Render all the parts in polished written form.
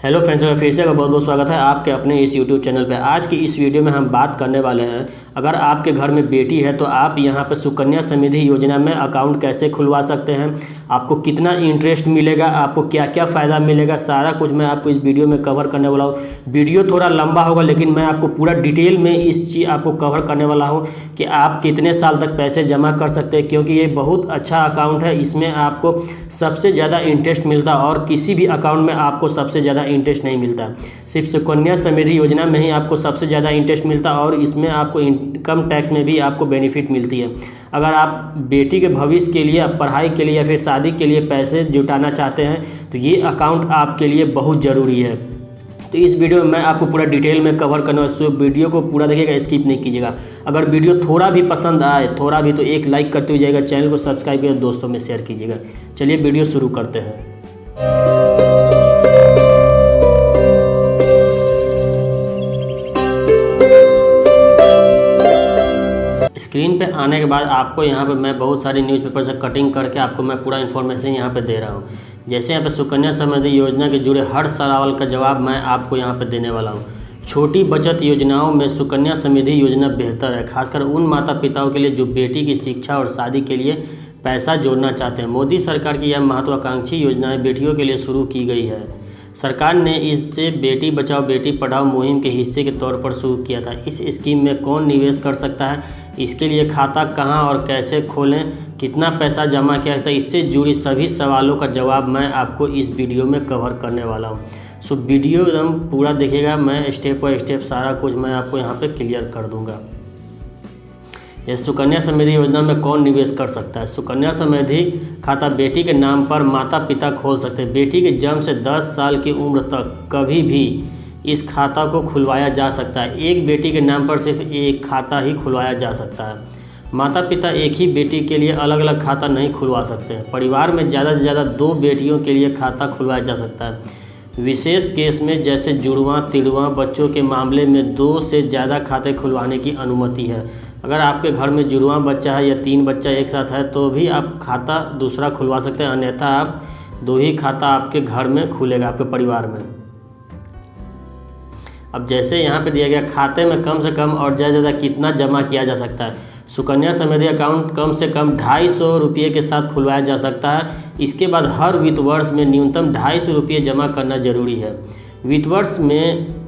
Hello friends, फिर से बहुत बहुत स्वागत है आपके अपने इस यूट्यूब चैनल पे। आज की इस वीडियो में हम बात करने वाले हैं, अगर आपके घर में बेटी है तो आप यहां पर सुकन्या समृद्धि योजना में अकाउंट कैसे खुलवा सकते हैं, आपको कितना इंटरेस्ट मिलेगा, आपको क्या क्या फ़ायदा मिलेगा, सारा कुछ मैं आपको इस वीडियो में कवर करने वाला हूँ। वीडियो थोड़ा लंबा होगा लेकिन मैं आपको पूरा डिटेल में इस चीज़ आपको कवर करने वाला हूँ कि आप कितने साल तक पैसे जमा कर सकते हैं, क्योंकि ये बहुत अच्छा अकाउंट है। इसमें आपको सबसे ज़्यादा इंटरेस्ट मिलता है और किसी भी अकाउंट में आपको सबसे ज़्यादा इंटरेस्ट नहीं मिलता। सिर्फ सुकन्या समृद्धि योजना में ही आपको सबसे ज़्यादा इंटरेस्ट मिलता है और इसमें आपको इनकम टैक्स में भी आपको बेनिफिट मिलती है। अगर आप बेटी के भविष्य के लिए, पढ़ाई के लिए या फिर शादी के लिए पैसे जुटाना चाहते हैं तो ये अकाउंट आपके लिए बहुत ज़रूरी है। तो इस वीडियो में मैं आपको पूरा डिटेल में कवर करने वाला हूँ। वीडियो को पूरा देखिएगा, स्किप नहीं कीजिएगा। अगर वीडियो थोड़ा भी पसंद आए, थोड़ा भी, तो एक लाइक करते हुए जाइएगा, चैनल को सब्सक्राइब कर दोस्तों में शेयर कीजिएगा। चलिए वीडियो शुरू करते हैं। स्क्रीन पे आने के बाद आपको यहाँ पे मैं बहुत सारी न्यूज़पेपर से कटिंग करके आपको मैं पूरा इन्फॉर्मेशन यहाँ पे दे रहा हूँ। जैसे यहाँ पे सुकन्या समृद्धि योजना के जुड़े हर सवाल का जवाब मैं आपको यहाँ पे देने वाला हूँ। छोटी बचत योजनाओं में सुकन्या समृद्धि योजना बेहतर है, खासकर उन माता पिताओं के लिए जो बेटी की शिक्षा और शादी के लिए पैसा जोड़ना चाहते हैं। मोदी सरकार की यह महत्वाकांक्षी योजनाएँ बेटियों के लिए शुरू की गई है। सरकार ने इससे बेटी बचाओ बेटी पढ़ाओ मुहिम के हिस्से के तौर पर शुरू किया था। इस स्कीम में कौन निवेश कर सकता है, इसके लिए खाता कहां और कैसे खोलें, कितना पैसा जमा किया जाता है, इससे जुड़ी सभी सवालों का जवाब मैं आपको इस वीडियो में कवर करने वाला हूं। सो वीडियो एकदम पूरा देखिएगा, मैं स्टेप बाय स्टेप सारा कुछ मैं आपको यहां पे क्लियर कर दूंगा। ये सुकन्या समृद्धि योजना में कौन निवेश कर सकता है। सुकन्या समृद्धि खाता बेटी के नाम पर माता पिता खोल सकते हैं। बेटी के जन्म से 10 साल की उम्र तक कभी भी इस खाता को खुलवाया जा सकता है। एक बेटी के नाम पर सिर्फ एक खाता ही खुलवाया जा सकता है। माता पिता एक ही बेटी के लिए अलग अलग खाता नहीं खुलवा सकते हैं। परिवार में ज़्यादा से ज़्यादा 2 बेटियों के लिए खाता खुलवाया जा सकता है। विशेष केस में जैसे जुड़वां तिड़वां बच्चों के मामले में 2 से ज़्यादा खाते खुलवाने की अनुमति है। अगर आपके घर में जुड़वां बच्चा है या 3 बच्चा एक साथ है तो भी आप खाता दूसरा खुलवा सकते हैं, अन्यथा आप 2 ही खाता आपके घर में खुलेगा, आपके परिवार में। अब जैसे यहाँ पे दिया गया, खाते में कम से कम और ज़्यादा से ज़्यादा कितना जमा किया जा सकता है। सुकन्या समृद्धि अकाउंट कम से कम 250 रुपये के साथ खुलवाया जा सकता है। इसके बाद हर वित्त वर्ष में न्यूनतम 250 रुपये जमा करना जरूरी है। वित्त वर्ष में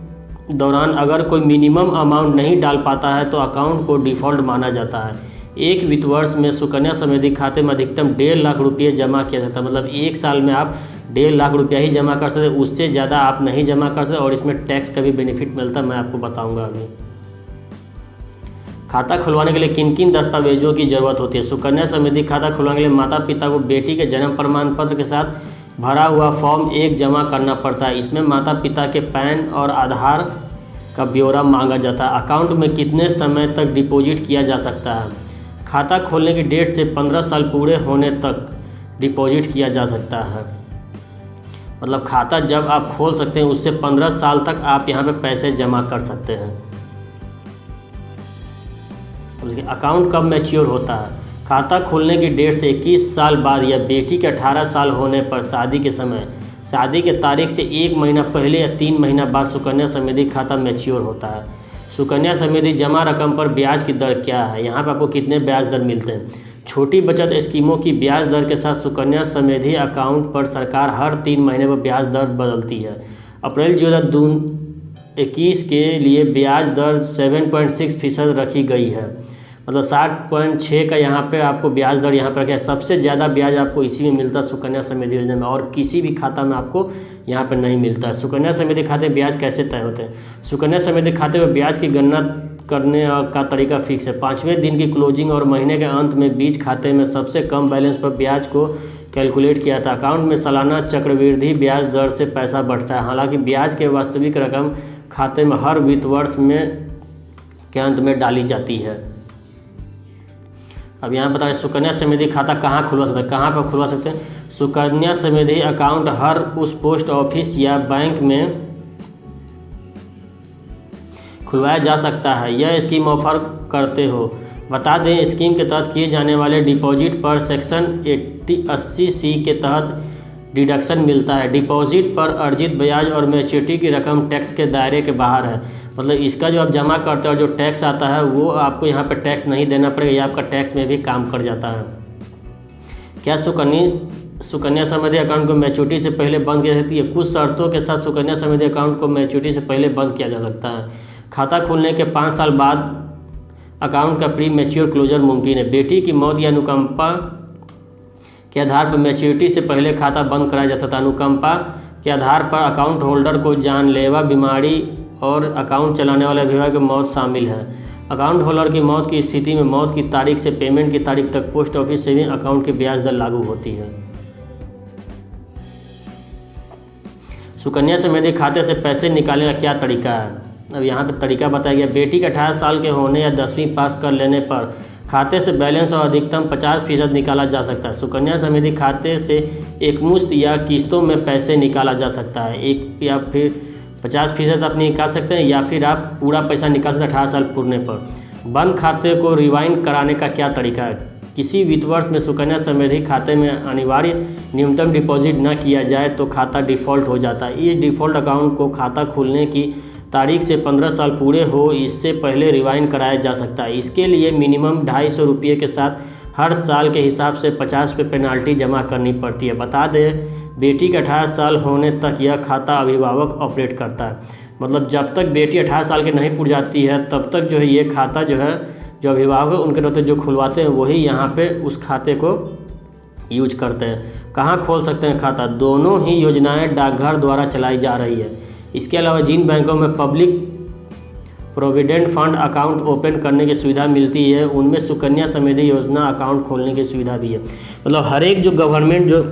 दौरान अगर कोई मिनिमम अमाउंट नहीं डाल पाता है तो अकाउंट को डिफ़ॉल्ट माना जाता है। एक वित्त वर्ष में सुकन्या समृद्धि खाते में अधिकतम 1.5 लाख रुपये जमा किया जाता है। मतलब एक साल में आप 1.5 लाख रुपया ही जमा कर सकते, उससे ज़्यादा आप नहीं जमा कर सकते। और इसमें टैक्स का भी बेनिफिट मिलता है, मैं आपको बताऊंगा अभी। खाता खुलवाने के लिए किन किन दस्तावेजों की ज़रूरत होती है। सुकन्या समृद्धि खाता खुलवाने के लिए माता पिता को बेटी के जन्म प्रमाण पत्र के साथ भरा हुआ फॉर्म 1 जमा करना पड़ता है। इसमें माता पिता के पैन और आधार का ब्यौरा मांगा जाता है। अकाउंट में कितने समय तक डिपॉजिट किया जा सकता है। खाता खोलने की डेट से 15 साल पूरे होने तक डिपॉजिट किया जा सकता है। मतलब खाता जब आप खोल सकते हैं उससे 15 साल तक आप यहाँ पे पैसे जमा कर सकते हैं। अकाउंट कब मैच्योर होता है। खाता खोलने की डेट से 21 साल बाद या बेटी के 18 साल होने पर शादी के समय, शादी के तारीख से 1 महीना पहले या 3 महीना बाद सुकन्या समृद्धि खाता मैच्योर होता है। सुकन्या समृद्धि जमा रकम पर ब्याज की दर क्या है, यहाँ पर आपको कितने ब्याज दर मिलते हैं। छोटी बचत स्कीमों की ब्याज दर के साथ सुकन्या समृद्धि अकाउंट पर सरकार हर 3 महीने पर ब्याज दर बदलती है। अप्रैल 2021 के लिए ब्याज दर 7.6% रखी गई है। मतलब 7.6 का यहाँ पे आपको ब्याज दर यहाँ पर रखा है। सबसे ज़्यादा ब्याज आपको इसी में मिलता है सुकन्या समृद्धि योजना में, और किसी भी खाता में आपको यहाँ पर नहीं मिलता है। सुकन्या समृद्धि खाते में ब्याज कैसे तय होते हैं। सुकन्या समृद्धि खाते में ब्याज की गणना करने का तरीका फिक्स है। 5वें दिन की क्लोजिंग और महीने के अंत में बीच खाते में सबसे कम बैलेंस पर ब्याज को कैलकुलेट किया था। अकाउंट में सालाना चक्रवृद्धि ब्याज दर से पैसा बढ़ता है। हालांकि ब्याज के वास्तविक रकम खाते में हर वित्त वर्ष में के अंत में डाली जाती है। अब यहाँ बता रहे सुकन्या समृद्धि खाता कहाँ खुलवा सकते हैं, कहाँ पर खुलवा सकते हैं। सुकन्या समृद्धि अकाउंट हर उस पोस्ट ऑफिस या बैंक में खुलवाया जा सकता है। यह स्कीम ऑफर करते हो। बता दें, स्कीम के तहत किए जाने वाले डिपॉजिट पर सेक्शन 80C के तहत डिडक्शन मिलता है। डिपॉजिट पर अर्जित ब्याज और मैच्योरिटी की रकम टैक्स के दायरे के बाहर है। मतलब इसका जो आप जमा करते हो और जो टैक्स आता है वो आपको यहाँ पे टैक्स नहीं देना पड़ेगा, ये आपका टैक्स में भी काम कर जाता है। क्या सुकन्या समृद्धि अकाउंट को मैच्योरिटी से पहले बंद किया जा सकती है? कुछ शर्तों के साथ सुकन्या समृद्धि अकाउंट को मैच्योरिटी से पहले बंद किया जा सकता है। खाता खुलने के 5 साल बाद अकाउंट का प्री मैच्योर क्लोजर मुमकिन है। बेटी की मौत या अनुकंपा के आधार पर मैच्योरिटी से पहले खाता बंद कराया जा सकता है। अनुकंपा के आधार पर अकाउंट होल्डर को जानलेवा बीमारी और अकाउंट चलाने वाले अभिभावक की मौत शामिल है। अकाउंट होल्डर की मौत की स्थिति में मौत की तारीख से पेमेंट की तारीख तक पोस्ट ऑफिस सेविंग अकाउंट की ब्याज दर लागू होती है। सुकन्या समृद्धि खाते से पैसे निकालने का क्या तरीका है? अब यहाँ पे तरीका बताया गया। बेटी के 18 साल के होने या 10वीं पास कर लेने पर खाते से बैलेंस और अधिकतम 50% निकाला जा सकता है। सुकन्या समृद्धि खाते से एकमुश्त या किस्तों में पैसे निकाला जा सकता है। एक या फिर 50% आप निकाल सकते हैं या फिर आप पूरा पैसा निकाल सकते हैं 18 साल पूरने पर। बंद खाते को रिवाइंड कराने का क्या तरीका है? किसी वित्त वर्ष में सुकन्या समृद्धि खाते में अनिवार्य न्यूनतम डिपॉजिट न किया जाए तो खाता डिफ़ॉल्ट हो जाता है। इस डिफ़ॉल्ट अकाउंट को खाता खुलने की तारीख से 15 साल पूरे हो इससे पहले रिवाइंड कराया जा सकता है। इसके लिए मिनिमम 250 रुपये के साथ हर साल के हिसाब से 50 रुपये पेनाल्टी जमा करनी पड़ती है। बता दें, बेटी के 18 साल होने तक यह खाता अभिभावक ऑपरेट करता है। मतलब जब तक बेटी 18 साल की नहीं पूरी जाती है तब तक जो है ये खाता जो है जो अभिभावक उनके रहते जो खुलवाते हैं वही यहाँ पे उस खाते को यूज करते हैं। कहाँ खोल सकते हैं खाता? दोनों ही योजनाएं डाकघर द्वारा चलाई जा रही है। इसके अलावा जिन बैंकों में public provident fund account open करने की सुविधा मिलती है उनमें सुकन्या समृद्धि योजना अकाउंट खोलने की सुविधा भी है। मतलब हर एक जो गवर्नमेंट जो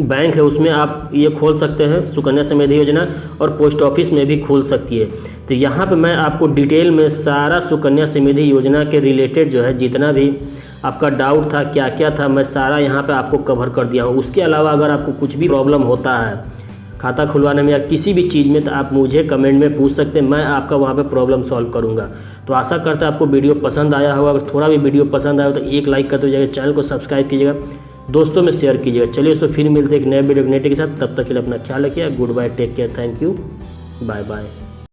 बैंक है उसमें आप ये खोल सकते हैं सुकन्या समृद्धि योजना, और पोस्ट ऑफिस में भी खोल सकती है। तो यहाँ पे मैं आपको डिटेल में सारा सुकन्या समृद्धि योजना के रिलेटेड जो है जितना भी आपका डाउट था क्या क्या था मैं सारा यहाँ पे आपको कवर कर दिया हूँ। उसके अलावा अगर आपको कुछ भी प्रॉब्लम होता है खाता खुलवाने में या किसी भी चीज़ में तो आप मुझे कमेंट में पूछ सकते हैं, मैं आपका वहाँ पे प्रॉब्लम सॉल्व करूँगा। तो आशा करता है आपको वीडियो पसंद आया होगा। अगर थोड़ा भी वीडियो पसंद आया हो तो एक लाइक करते जाइए, चैनल को सब्सक्राइब कीजिएगा, दोस्तों में शेयर कीजिएगा। चलिए दोस्तों फिर मिलते हैं एक नए वीडियो के साथ, तब तक के लिए अपना ख्याल रखिए। Good bye, take care, thank you, bye bye.